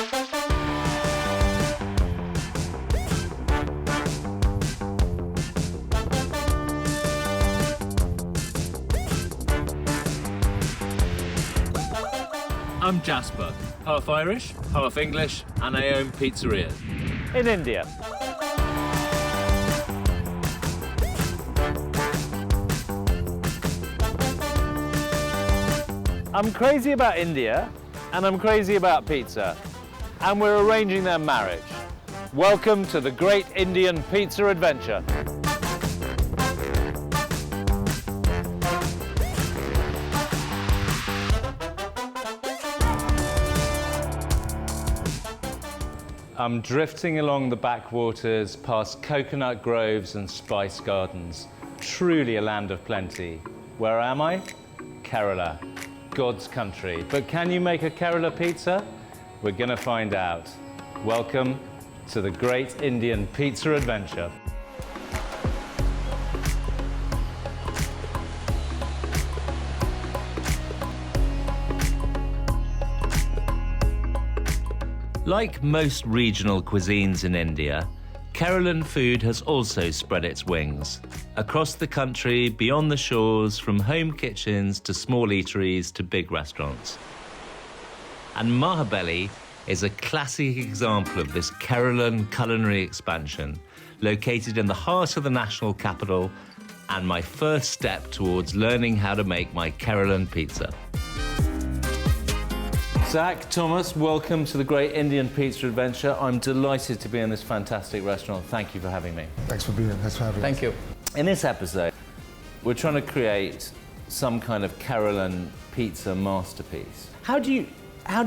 I'm Jasper, half Irish, half English, and I own pizzerias in India. I'm crazy about India, and I'm crazy about pizza, and we're arranging their marriage. Welcome to the Great Indian Pizza Adventure. I'm drifting along the backwaters past coconut groves and spice gardens. Truly a land of plenty. Where am I? Kerala, God's country. But can you make a Kerala pizza? We're gonna find out. Welcome to the Great Indian Pizza Adventure. Like most regional cuisines in India, Keralan food has also spread its wings. Across the country, beyond the shores, from home kitchens to small eateries to big restaurants. And MahaBelly is a classic example of this Keralan culinary expansion, located in the heart of the national capital, and my first step towards learning how to make my Keralan pizza. Zach, Thomas, welcome to the Great Indian Pizza Adventure. I'm delighted to be in this fantastic restaurant. Thank you for having me. Thanks for being here. Thanks for having us. Thank you. In this episode, we're trying to create some kind of Keralan pizza masterpiece. How do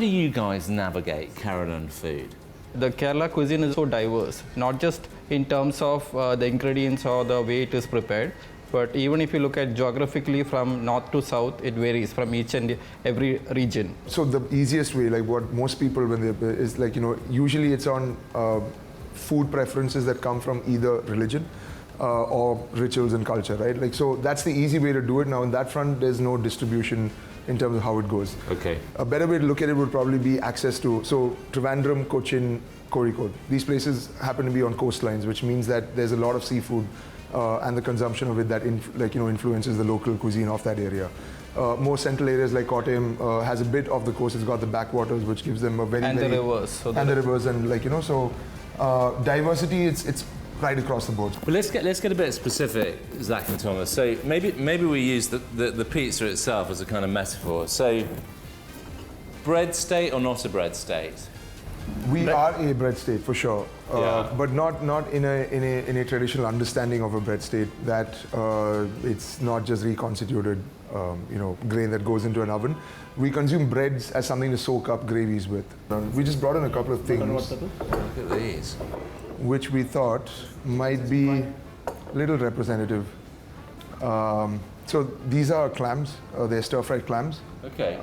you guys navigate Keralan food? The Kerala cuisine is so diverse, not just in terms of the ingredients or the way it is prepared, but even if you look at geographically from north to south, it varies from each and every region. So the easiest way, like what most people when they is like, usually it's on food preferences that come from either religion or rituals and culture, right? Like, so that's the easy way to do it. Now, on that front, there's no distribution in terms of how it goes. Okay. A better way to look at it would probably be access to, so Trivandrum, Cochin, Kozhikode. These places happen to be on coastlines, which means that there's a lot of seafood and the consumption of it that influences the local cuisine of that area. More central areas like Kottayam has a bit of the coast. It's got the backwaters, which gives them a very the rivers. So and the rivers and diversity. It's right across the board. Well, let's get a bit specific, Zach and Thomas. So maybe we use the pizza itself as a kind of metaphor. So, bread state or not a bread state? We are a bread state for sure, Yeah. but not in a traditional understanding of a bread state that it's not just reconstituted, grain that goes into an oven. We consume breads as something to soak up gravies with. We just brought in a couple of things, Look at these. which we thought might be a little representative. So these are clams. They're stir-fried clams. Okay.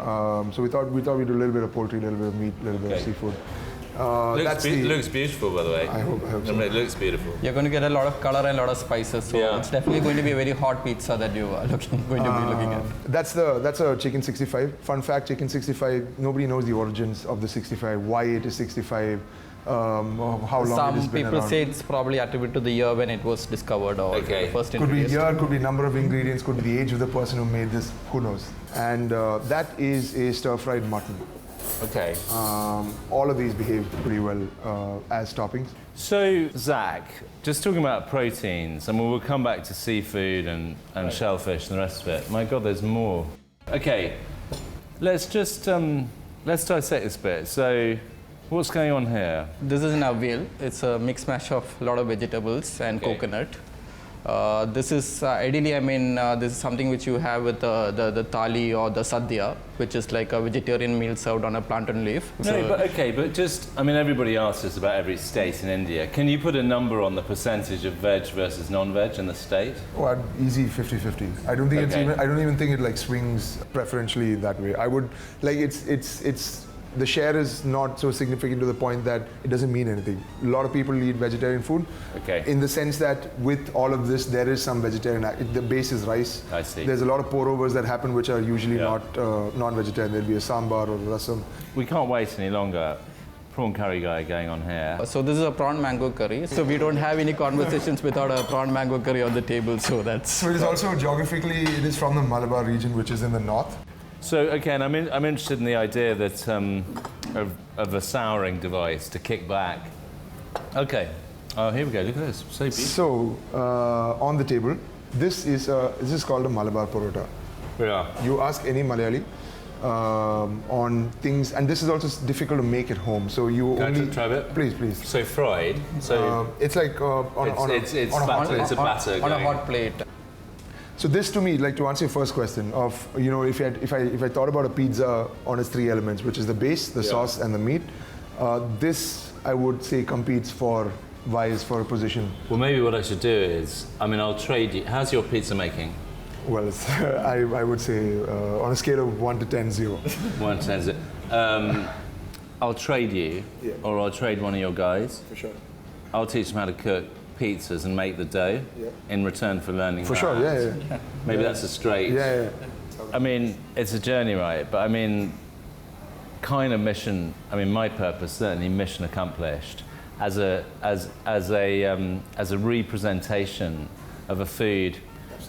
So we thought we'd do a little bit of poultry, a little bit of meat, a little bit of seafood. Looks beautiful, by the way. I hope so. I mean, it looks beautiful. You're going to get a lot of color and a lot of spices, so Yeah. it's definitely going to be a very hot pizza that you are going to be looking at. That's a chicken 65. Fun fact, chicken 65, nobody knows the origins of the 65, why it is 65, how long it has Some been people around. say it's probably attributed to the year when it was discovered or Okay. the first Could be introduced. year, could be number of ingredients, could be the age of the person who made this, who knows. And that is a stir-fried mutton. Okay. All of these behave pretty well as toppings. So, Zach, just talking about proteins, and we'll come back to seafood and shellfish and the rest of it. My God, there's more. Okay, let's just let's dissect this bit. So, what's going on here? This is an avial. It's a mix mash of a lot of vegetables and coconut. This is ideally, this is something which you have with the thali or the sadhya, which is like a vegetarian meal served on a plantain leaf. No, but just, everybody asks us about every state in India. Can you put a number on the percentage of veg versus non-veg in the state? Oh, easy 50-50. I don't think I don't even think it swings preferentially that way. I would it's the share is not so significant to the point that it doesn't mean anything. A lot of people eat vegetarian food. Okay. In the sense that with all of this, there is some vegetarian. The base is rice. I see. There's a lot of pour-overs that happen which are usually not non-vegetarian. There'll be a sambar or rasam. We can't wait any longer. prawn curry guy going on here. So this is a prawn mango curry. So we don't have any conversations without a prawn mango curry on the table. So that's. So it is also geographically, it is from the Malabar region, which is in the north. So again, I'm interested in the idea that of a souring device to kick back. Okay. Oh, here we go. Look at this. So beautiful. So on the table, this is called a Malabar parota. Yeah. You ask any Malayali on things, and this is also difficult to make at home. So you Can only I try a bit? Please, please. So fried. So It's like on a hot plate. it's a batter on a going. hot plate. So this, to me, like to answer your first question of, you know, if I thought about a pizza on its three elements, which is the base, the sauce, and the meat, this I would say competes for vies for a position. Well, maybe what I should do is, I'll trade you. How's your pizza making? Well, it's, I would say on a scale of 1 to 10, 0. 1 to 10 is it? I'll trade you, or I'll trade one of your guys. For sure. I'll teach them how to cook pizzas and make the dough in return for learning For that. sure, yeah. Maybe that's a straight. Yeah. It's a journey, right? But kind of mission. My purpose certainly mission accomplished. As a representation of a food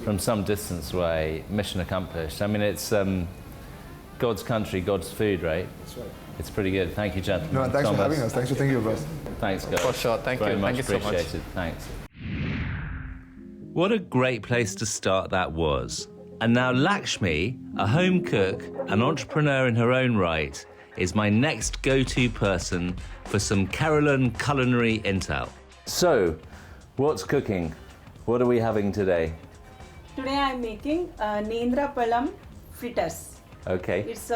from some distance away, mission accomplished. It's God's country, God's food, right? That's right. It's pretty good. Thank you, gentlemen. No, thanks Thomas. for having us. Thanks for thinking of us. Thanks, guys. For sure. Thank Very you. much Thank you so much. appreciated. Thanks. What a great place to start that was. And now Lakshmi, a home cook, an entrepreneur in her own right, is my next go-to person for some Carolan culinary intel. So, what's cooking? What are we having today? Today I am making Nendra Palam fritters. Okay. It's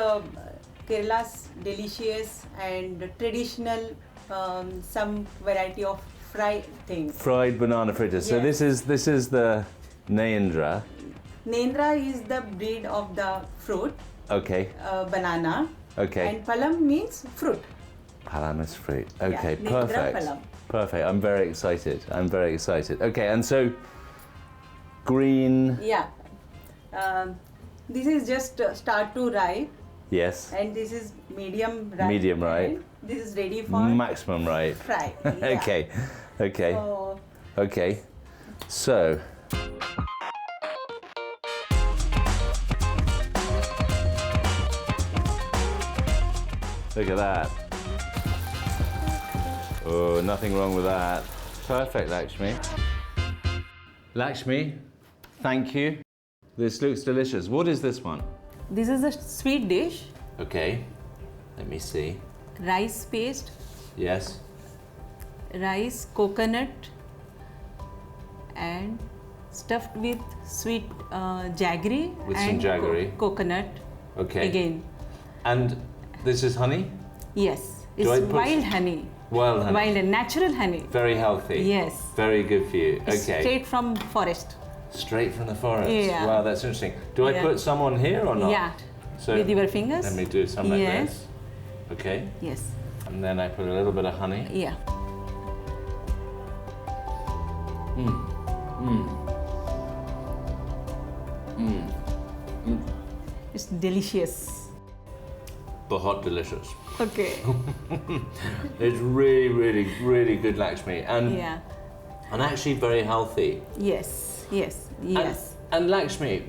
Kerala's delicious and traditional some variety of fried things. Fried banana fritters. So Yes. this is the Nendra. Nendra is the breed of the fruit, Okay. banana. Okay. And Palam means fruit. Palam is fruit. Okay, Yeah, Nendra perfect. Palam. Perfect. I'm very excited. Okay, and so green. Yeah. This is just start to ripe, Yes. and this is medium ripe. Medium ripe. and This is ready for Maximum ripe. fry. Yeah. Okay. Okay. So, Okay. So. Look at that. Oh, nothing wrong with that. Perfect, Lakshmi. Lakshmi, thank you. This looks delicious. What is this one? this is a sweet dish. Okay. Let me see. Rice paste, Yes. rice, coconut, and stuffed with sweet jaggery With some and jaggery. coconut. Okay. Again, And this is honey? yes, Do I it's put- wild honey, Wild honey. wild and natural honey. Very healthy. Yes. Very good for you. It's Okay. straight from forest. Straight from the forest. Yeah. Wow, that's interesting. Do I Yeah. put some on here or not? Yeah, So with your fingers. let me do some like Yes. this. Okay. Yes, And then I put a little bit of honey. yeah. It's delicious. But hot delicious. Okay. It's really, really, really good, Lakshmi. And Yeah. and actually very healthy. Yes. Yes. Yes. And Lakshmi,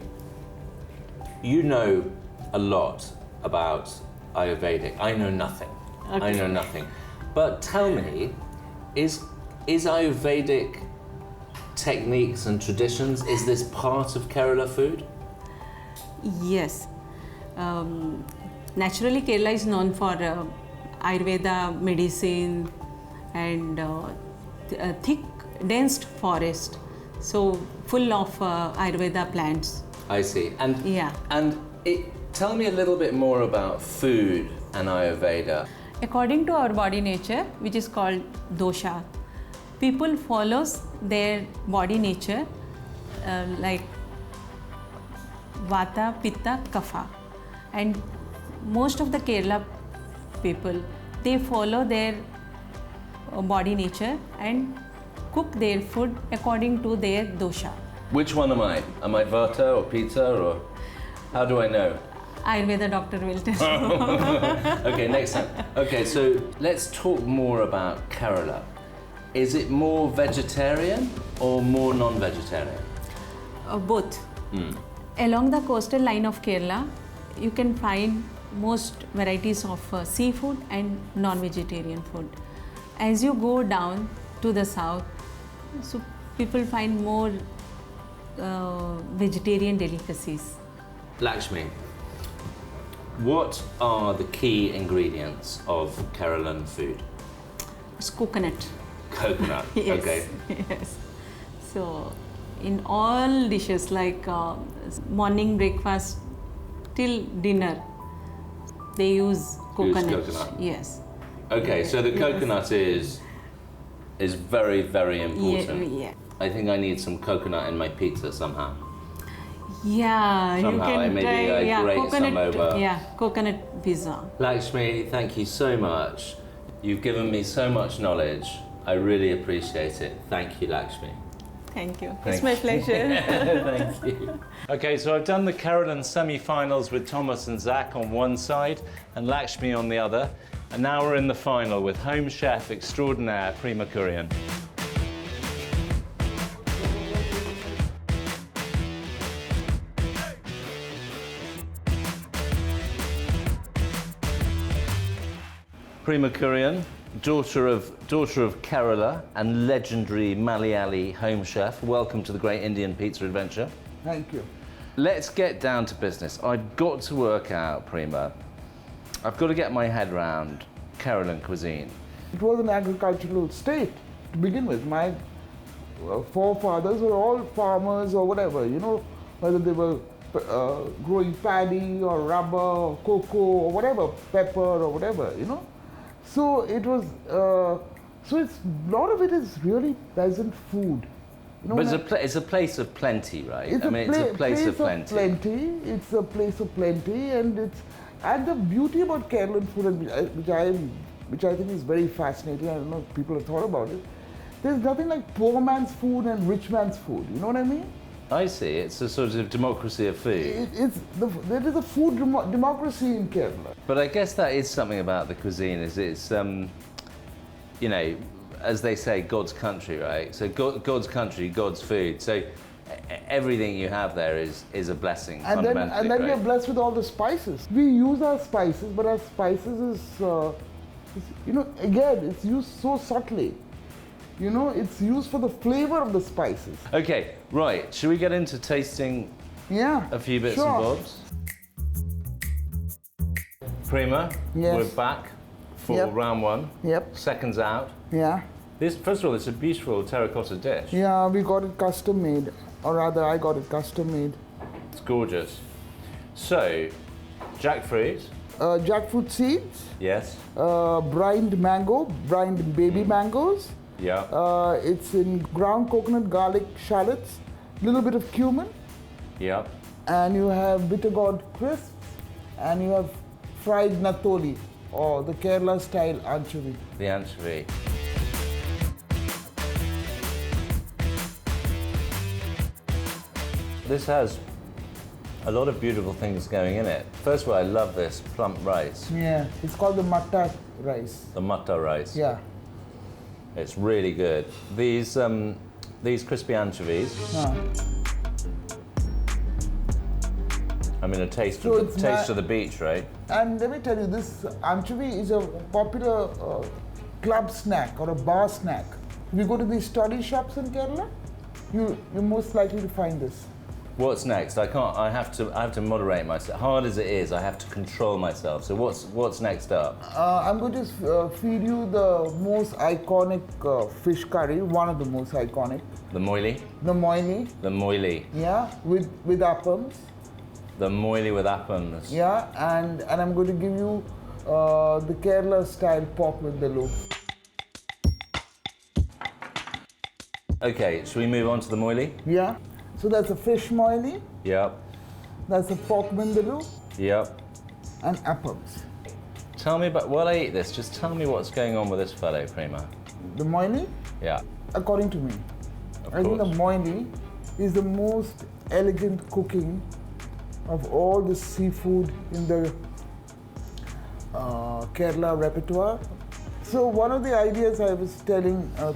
you know a lot about Ayurvedic. I know nothing. I Okay. know nothing. But tell me, is Ayurvedic techniques and traditions, is this part of Kerala food? Yes. Naturally, Kerala is known for Ayurveda medicine and thick, dense forest. So full of Ayurveda plants. I see. And Yeah. tell me a little bit more about food and Ayurveda. According to our body nature, which is called dosha, people follows their body nature like vata, pitta, kapha, and most of the Kerala people, they follow their body nature and cook their food according to their dosha. Which one am I? Am I Vata or Pitta or how do I know? Ayurveda doctor will tell you. Okay, next time. Okay, so let's talk more about Kerala. Is it more vegetarian or more non-vegetarian? Both. Along the coastal line of Kerala, you can find most varieties of seafood and non-vegetarian food. As you go down to the south, so people find more vegetarian delicacies. Lakshmi, what are the key ingredients of Keralan food? It's coconut. Coconut. Yes. Okay. Yes. So, in all dishes like morning breakfast till dinner, they use coconut. coconut. Yes. Okay, so the coconut is very, very important. Yeah. I think I need some coconut in my pizza somehow. Yeah, Somehow you can maybe try. I grate some over. Yeah, coconut pizza. Lakshmi, thank you so much. You've given me so much knowledge. I really appreciate it. Thank you, Lakshmi. Thank you. Thank It's my pleasure. Thank you. Okay, so I've done the Keralan semi-finals with Thomas and Zach on one side and Lakshmi on the other. And now we're in the final with home chef extraordinaire Prima Kurien. Prima Kurien, daughter of Kerala and legendary Malayali home chef. Welcome to the Great Indian Pizza Adventure. Thank you. Let's get down to business. I've got to work out, Prima. I've got to get my head around Keralan cuisine. It was an agricultural state to begin with. My forefathers were all farmers or whatever, you know, whether they were growing paddy or rubber or cocoa or whatever, pepper or whatever, you know. So it was, so it's, a lot of it is really peasant food. You know, But it's a place of plenty, right? It's it's a place of plenty. It's a place of plenty, and the beauty about Kerala food, which I think is very fascinating. I don't know if people have thought about it. There's nothing like poor man's food and rich man's food. You know what I mean? I see. It's a sort of democracy of food. There is a food democracy in Kerala. But I guess that is something about the cuisine. Is it's you know, as they say, God's country, right? So God's country, God's food. So everything you have there is a blessing. And then right? we are blessed with all the spices. We use our spices, but our spices is, you know, again, it's used so subtly. You know, it's used for the flavor of the spices. Okay, right. Should we get into tasting a few bits and bobs? Prima, Yes. we're back for round one. Yep. Seconds out. Yeah. This, first of all, it's a beautiful terracotta dish. Yeah, we got it custom made, or rather, I got it custom made. It's gorgeous. So, jackfruit. Jackfruit seeds, Yes. brined mango, brined baby mangoes. Yeah. It's in ground coconut, garlic, shallots, little bit of cumin, Yeah. and you have bitter gourd crisps, and you have fried nattoli, or the Kerala style anchovy. The anchovy. This has a lot of beautiful things going in it. First of all, I love this plump rice, Yeah, it's called the matta rice. the mutta rice. Yeah. It's really good. These crispy anchovies. I mean, a taste So of it's the beach, right? And let me tell you, this anchovy is a popular club snack or a bar snack. If you go to these study shops in Kerala, you're most likely to find this. What's next? I have to moderate myself. Hard as it is, I have to control myself. So what's next up? I'm going to feed you the most iconic fish curry, one of the most iconic. The molee. The molee. The molee. Yeah, with appams. The molee with appams. Yeah, and I'm going to give you the Kerala style pork vindaloo. Okay, should we move on to the molee? Yeah. So that's a fish molee. Yep. That's a pork vindaloo Yep. and appams. Tell me about, while I eat this, just tell me what's going on with this fellow, Prima. The molee, Yeah. according to me, Of I think the course. molee is the most elegant cooking of all the seafood in the Kerala repertoire. So one of the ideas I was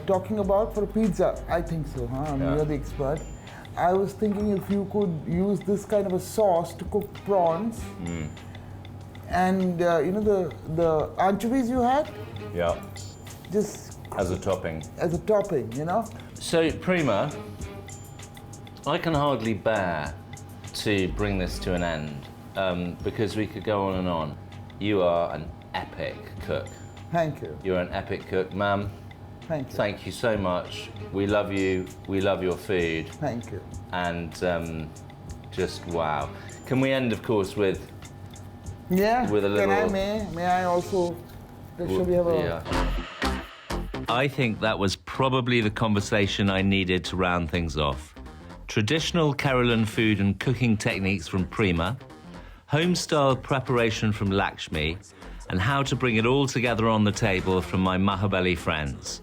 talking about for pizza, I think so, huh? You're the expert. I was thinking if you could use this kind of a sauce to cook prawns, and you know the anchovies you had, just as a topping. As a topping, you know. So Prima, I can hardly bear to bring this to an end because we could go on and on. You are an epic cook. Thank you. You're an epic cook, ma'am. Thank you. Thank you so much. We love you. We love your food. Thank you. And just wow. Can we end, of course, with a little? Can I? May I also? Shall we have a? I think that was probably the conversation I needed to round things off. Traditional Kerala food and cooking techniques from Prima, home-style preparation from Lakshmi, and how to bring it all together on the table from my MahaBelly friends.